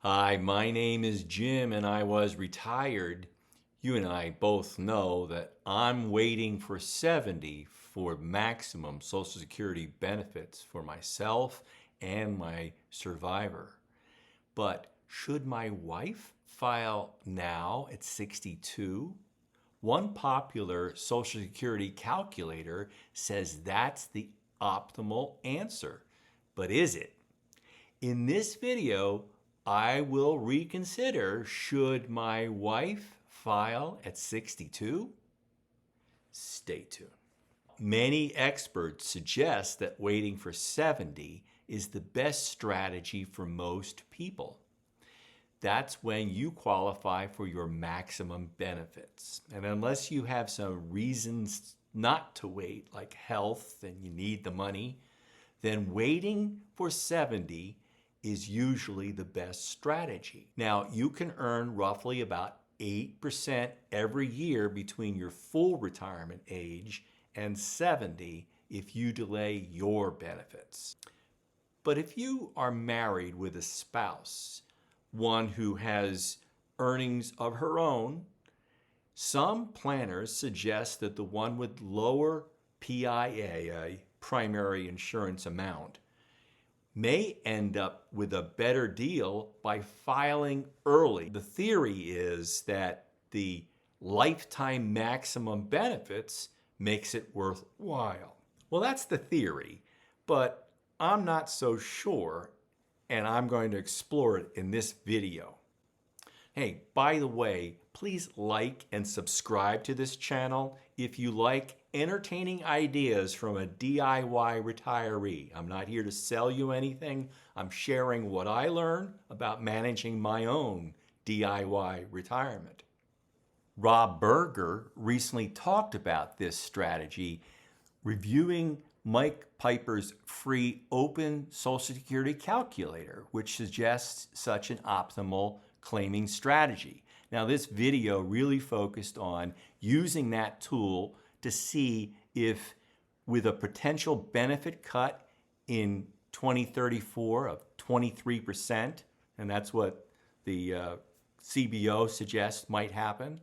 Hi, my name is Jim and I was retired. You and I both know that I'm waiting for 70 for maximum Social Security benefits for myself and my survivor. But should my wife file now at 62? One popular Social Security calculator says that's the optimal answer. But is it? In this video, I will reconsider should my wife file at 62? Stay tuned. Many experts suggest that waiting for 70 is the best strategy for most people. That's when you qualify for your maximum benefits. And unless you have some reasons not to wait, like health and you need the money, then waiting for 70 is usually the best strategy. Now, you can earn roughly about 8% every year between your full retirement age and 70 if you delay your benefits. But if you are married with a spouse, one who has earnings of her own, some planners suggest that the one with lower PIA, a primary insurance amount, may end up with a better deal by filing early. The theory is that the lifetime maximum benefits makes it worthwhile. Well, that's the theory, but I'm not so sure, and I'm going to explore it in this video. Hey, by the way, please like and subscribe to this channel if you like entertaining ideas from a DIY retiree. I'm not here to sell you anything. I'm sharing what I learned about managing my own DIY retirement. Rob Berger recently talked about this strategy, reviewing Mike Piper's free open Social Security calculator, which suggests such an optimal claiming strategy. Now, this video really focused on using that tool to see if, with a potential benefit cut in 2034 of 23%, and that's what the CBO suggests might happen.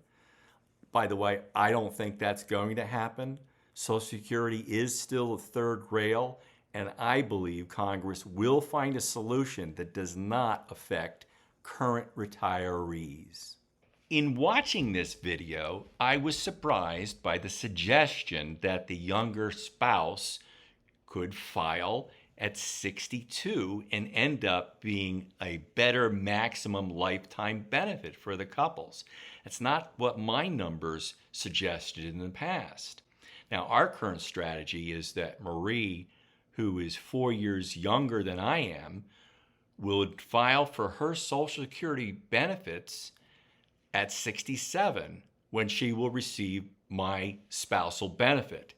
By the way, I don't think that's going to happen. Social Security is still a third rail, and I believe Congress will find a solution that does not affect current retirees. In watching this video, I was surprised by the suggestion that the younger spouse could file at 62 and end up being a better maximum lifetime benefit for the couples. That's not what my numbers suggested in the past. Now, our current strategy is that Marie, who is 4 years younger than I am, will file for her Social Security benefits at 67 when she will receive my spousal benefit.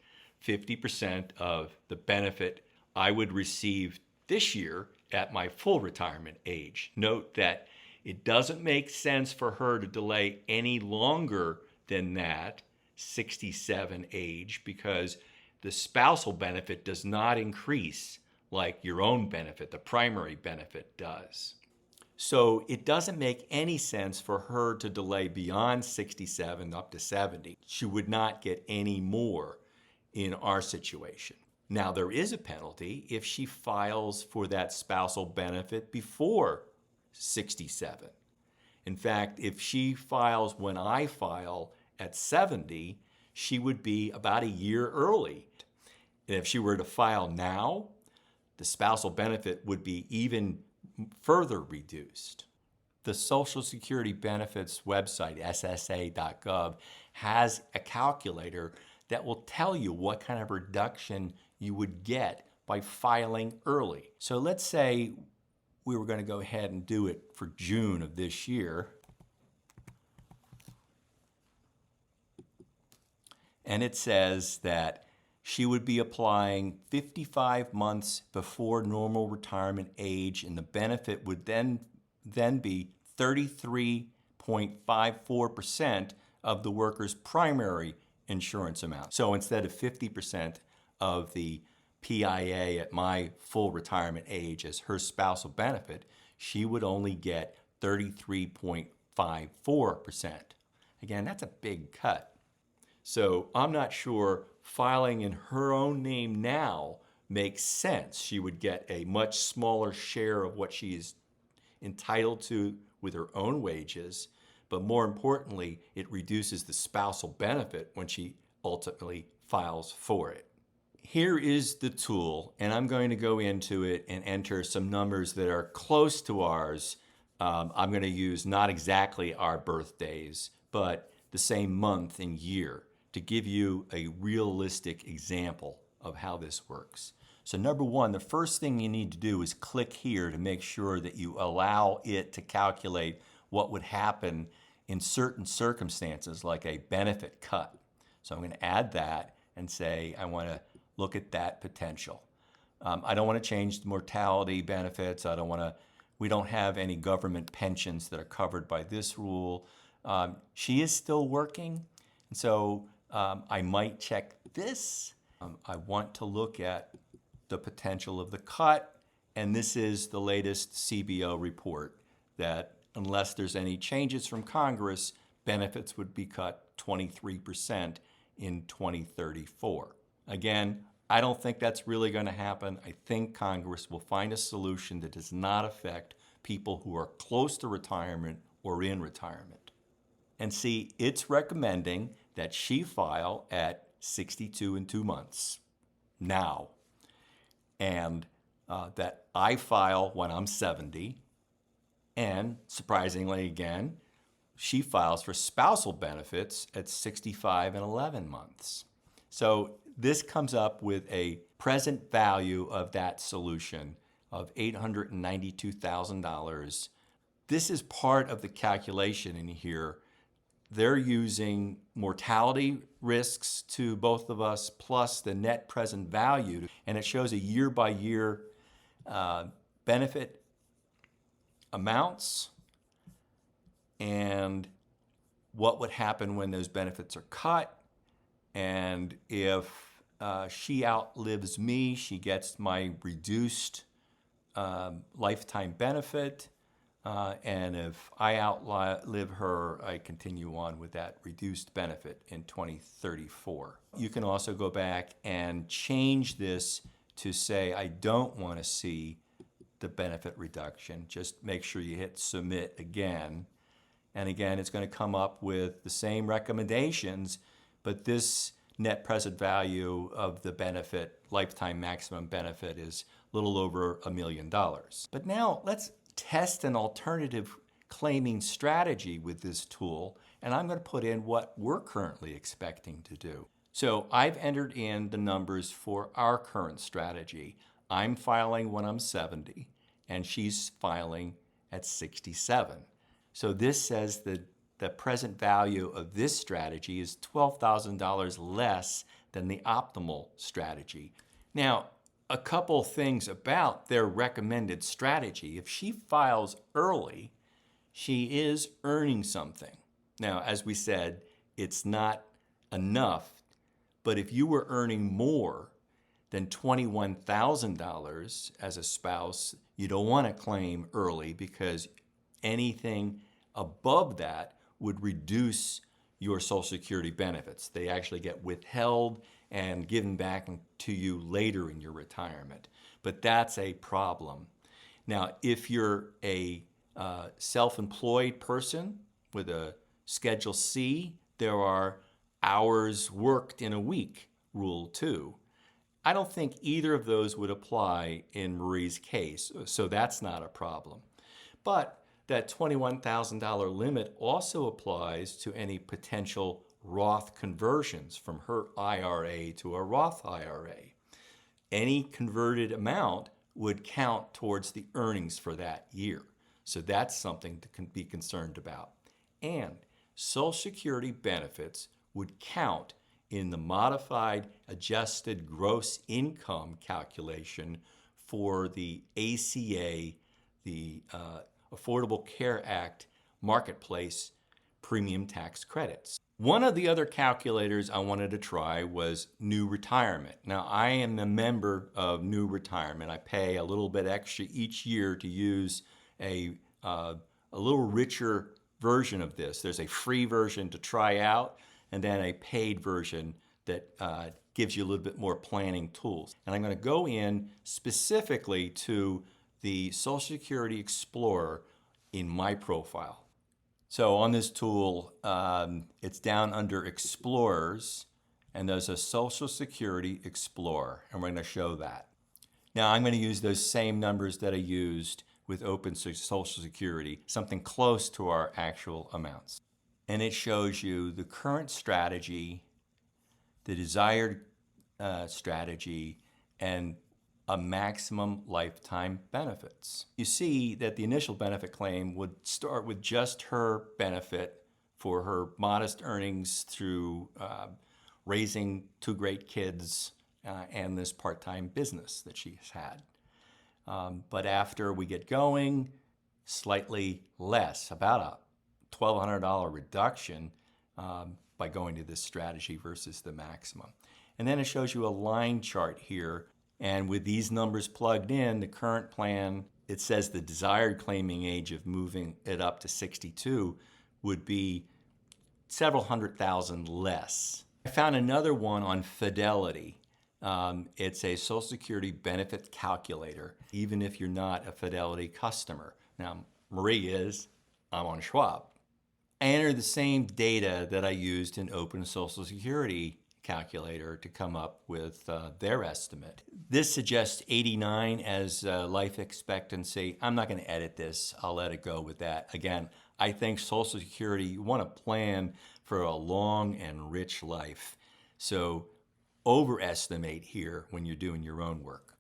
50% of the benefit I would receive this year at my full retirement age. Note that it doesn't make sense for her to delay any longer than that 67 age because the spousal benefit does not increase like your own benefit, the primary benefit does. So it doesn't make any sense for her to delay beyond 67 up to 70. She would not get any more in our situation. Now, there is a penalty if she files for that spousal benefit before 67. In fact, if she files when I file at 70, she would be about a year early. And if she were to file now, the spousal benefit would be even further reduced. The Social Security Benefits website, ssa.gov, has a calculator that will tell you what kind of reduction you would get by filing early. So let's say we were going to go ahead and do it for June of this year. And it says that she would be applying 55 months before normal retirement age, and the benefit would then be 33.54% of the worker's primary insurance amount. So instead of 50% of the PIA at my full retirement age as her spousal benefit, she would only get 33.54%. Again, that's a big cut. So I'm not sure filing in her own name now makes sense. She would get a much smaller share of what she is entitled to with her own wages, but more importantly, it reduces the spousal benefit when she ultimately files for it. Here is the tool, and I'm going to go into it and enter some numbers that are close to ours. I'm going to use not exactly our birthdays, but the same month and year to give you a realistic example of how this works. So number one, the first thing you need to do is click here to make sure that you allow it to calculate what would happen in certain circumstances, like a benefit cut. So I'm going to add that and say I want to look at that potential. I don't want to change the mortality benefits. We don't have any government pensions that are covered by this rule. She is still working, and so I might check this. I want to look at the potential of the cut, and this is the latest CBO report that unless there's any changes from Congress, benefits would be cut 23% in 2034. Again, I don't think that's really going to happen. I think Congress will find a solution that does not affect people who are close to retirement or in retirement. And see, it's recommending that she file at 62 and 2 months now, and that I file when I'm 70, and surprisingly again, she files for spousal benefits at 65 and 11 months. So this comes up with a present value of that solution of $892,000. This is part of the calculation in here. They're using mortality risks to both of us plus the net present value, and it shows a year-by-year benefit amounts and what would happen when those benefits are cut. And if she outlives me, she gets my reduced lifetime benefit. And if I outlive her, I continue on with that reduced benefit in 2034. You can also go back and change this to say, I don't want to see the benefit reduction. Just make sure you hit submit again. And again, it's going to come up with the same recommendations, but this net present value of the benefit, lifetime maximum benefit, is a little over $1 million. But now let's test an alternative claiming strategy with this tool, and I'm going to put in what we're currently expecting to do. So I've entered in the numbers for our current strategy. I'm filing when I'm 70, and she's filing at 67. So this says that the present value of this strategy is $12,000 less than the optimal strategy. Now, a couple things about their recommended strategy. If she files early, she is earning something. Now, as we said, it's not enough, but if you were earning more than $21,000 as a spouse, you don't want to claim early because anything above that would reduce your Social Security benefits. They actually get withheld and given back to you later in your retirement. But that's a problem. Now, if you're a self-employed person with a Schedule C, there are hours worked in a week rule too. I don't think either of those would apply in Marie's case, so that's not a problem. But that $21,000 limit also applies to any potential Roth conversions from her IRA to a Roth IRA. Any converted amount would count towards the earnings for that year. So that's something to be concerned about. And Social Security benefits would count in the modified adjusted gross income calculation for the ACA, the Affordable Care Act marketplace premium tax credits. One of the other calculators I wanted to try was New Retirement. Now, I am a member of New Retirement. I pay a little bit extra each year to use a a little richer version of this. There's a free version to try out, and then a paid version that gives you a little bit more planning tools. And I'm going to go in specifically to the Social Security Explorer in my profile. So on this tool, it's down under Explorers, and there's a Social Security Explorer, and we're going to show that. Now I'm going to use those same numbers that I used with Open Social Security, something close to our actual amounts. And it shows you the current strategy, the desired strategy, and a maximum lifetime benefits. You see that the initial benefit claim would start with just her benefit for her modest earnings through raising two great kids and this part-time business that she's had. But after we get going, slightly less, about a $1,200 reduction by going to this strategy versus the maximum. And then it shows you a line chart here. And with these numbers plugged in, the current plan, it says the desired claiming age of moving it up to 62 would be several $100,000 less. I found another one on Fidelity. It's a Social Security benefit calculator, even if you're not a Fidelity customer. Now, Marie is, I'm on Schwab. I entered the same data that I used in Open Social Security calculator to come up with their estimate. This suggests 89 as life expectancy. I'm not going to edit this. I'll let it go with that. Again, I think Social Security, you want to plan for a long and rich life. So overestimate here when you're doing your own work.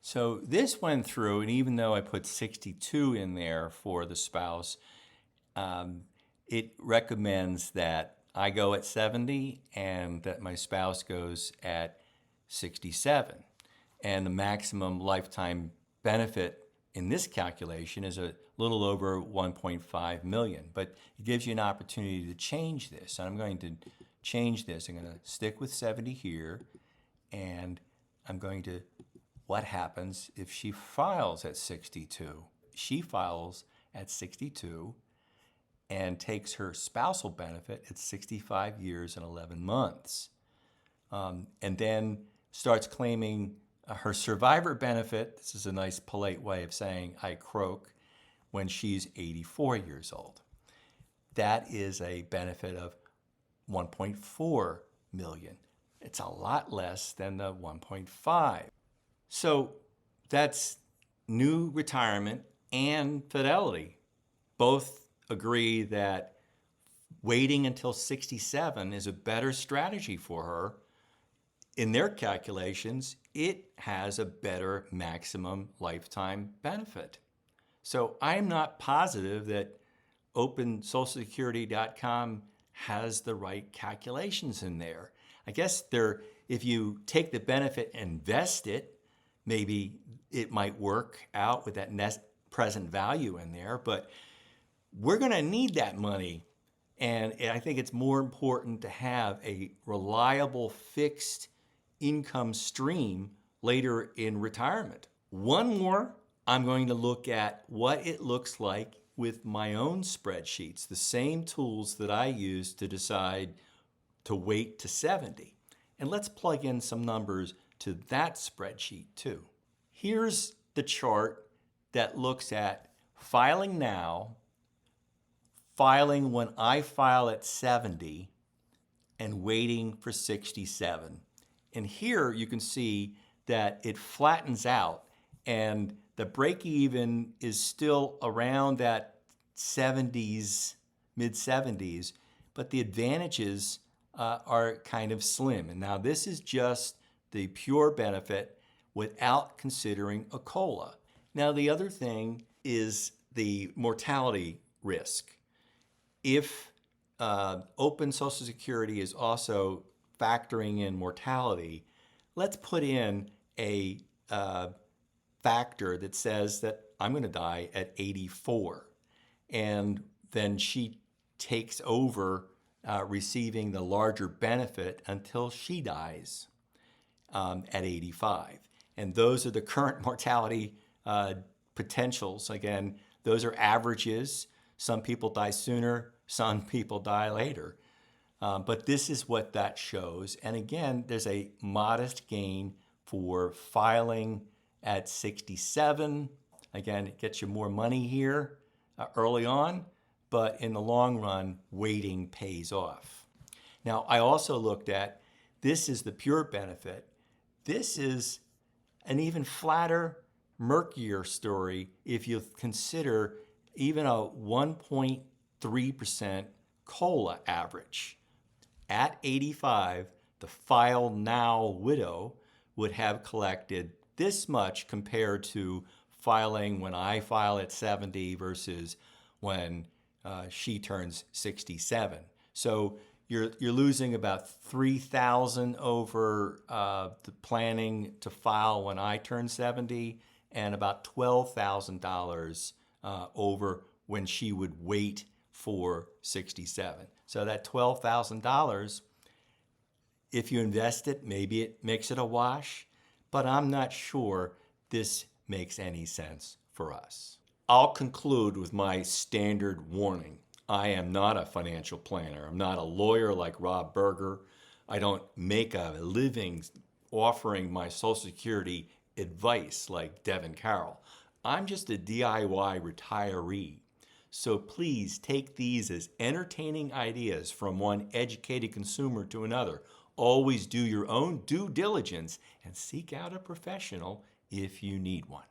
So this went through, and even though I put 62 in there for the spouse, it recommends that I go at 70 and that my spouse goes at 67. And the maximum lifetime benefit in this calculation is a little over 1.5 million. But it gives you an opportunity to change this. And I'm going to change this. I'm going to stick with 70 here. And I'm going to, what happens if she files at 62? She files at 62 and takes her spousal benefit at 65 years and 11 months. And then starts claiming her survivor benefit. This is a nice polite way of saying I croak, when she's 84 years old. That is a benefit of 1.4 million. It's a lot less than the 1.5. So that's New Retirement and Fidelity both agree that waiting until 67 is a better strategy for her. In their calculations, it has a better maximum lifetime benefit. So I'm not positive that OpenSocialSecurity.com has the right calculations in there. I guess if you take the benefit and invest it, maybe it might work out with that net present value in there, but we're going to need that money. And I think it's more important to have a reliable fixed income stream later in retirement. One more, I'm going to look at what it looks like with my own spreadsheets, the same tools that I use to decide to wait to 70. And let's plug in some numbers to that spreadsheet too. Here's the chart that looks at filing now, filing when I file at 70, and waiting for 67. And here you can see that it flattens out and the break even is still around that 70s, mid 70s, but the advantages are kind of slim. And now this is just the pure benefit without considering a COLA. Now the other thing is the mortality risk. If Open Social Security is also factoring in mortality, let's put in a factor that says that I'm going to die at 84. And then she takes over receiving the larger benefit until she dies at 85. And those are the current mortality potentials. Again, those are averages. Some people die sooner, some people die later. But this is what that shows. And again, there's a modest gain for filing at 67. Again, it gets you more money here early on, but in the long run, waiting pays off. Now, I also looked at, this is the pure benefit. This is an even flatter, murkier story if you consider even a 1.3% COLA average. At 85, the file now widow would have collected this much compared to filing when I file at 70 versus when she turns 67. So you're losing about $3,000 over the planning to file when I turn 70, and about $12,000 over when she would wait for 67. So that $12,000, if you invest it, maybe it makes it a wash, but I'm not sure this makes any sense for us. I'll conclude with my standard warning. I am not a financial planner. I'm not a lawyer like Rob Berger. I don't make a living offering my Social Security advice like Devin Carroll. I'm just a DIY retiree. So please take these as entertaining ideas from one educated consumer to another. Always do your own due diligence and seek out a professional if you need one.